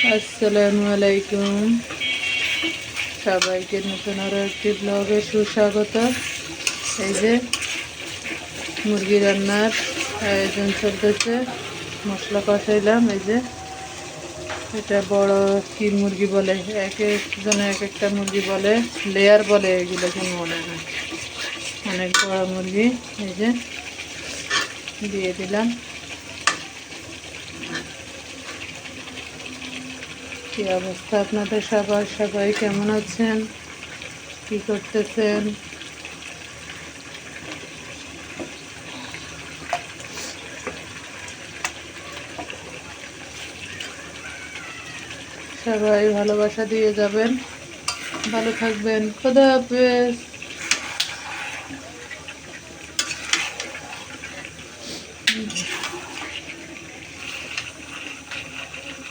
আসসালামু আলাইকুম, সবাইকে নতুন আরও একটি ব্লগে সুস্বাগত। এই যে মুরগি রান্নার আয়োজন চলতেছে, মশলা কষাইলাম। এই যে এটা বড় কি মুরগি বলে, এক একজনে এক একটা মুরগি বলে, লেয়ার বলে এগুলো, কি মনে হয় অনেক বড় মুরগি। এই যে দিয়ে দিলাম। কি অবস্থা আপনাদের সবার? সবাই কেমন আছেন? কি করতেছেন? সবাই ভালোবাসা দিয়ে যাবেন, ভালো থাকবেন। খোদা হাফেজ।